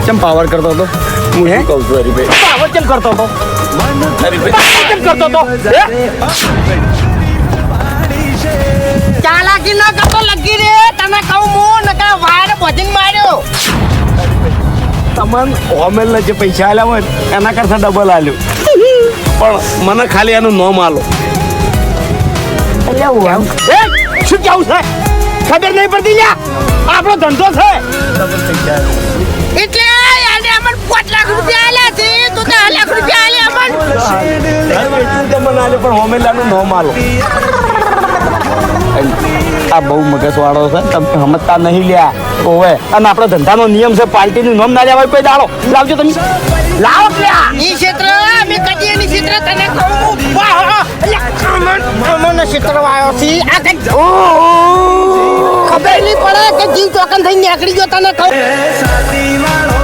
કેમ પાવર કરતો હતો હું શું કહું છું હરીભાઈ પાવર કેમ કરતો હતો હરીભાઈ કેમ કરતો હતો ચાલાકી ન કરતો લગી રે તને કહું હું નકા વાયર બોજિંગ માર્યો તમને હોમેલને જે પૈસા આલ્યા હોય એના કરતા ડબલ આલ્યો પણ મને ખાલી એનું નોમ આલો શું કેવું છે ખબર નહીં પડતી લ્યા આપણો ધંધો છે એટલે આને અમન 5 લાખ રૂપિયા આલ્યા છે તો 10 લાખ રૂપિયા આલ્યા અમન તમને આલ્યો પણ હોમેલાનું નોમ આલો આ બહુ મગજવાળો છે તમે સમજતા નહીં લ્યા ઓવે અને આપણો ધંધાનો નિયમ છે પાર્ટીનું નામ ના લેવાય કોઈ દાડો લાવજો તમે લાવો લ્યા ઈ ક્ષેત્ર અમે કદી એની ક્ષેત્ર તને કહું વાહ અમન ક્ષેત્ર વાયો છે આ કઈ ખબર નહીં પડે કે જીવ ચોકન થઈને નીકળી ગયો તને કહું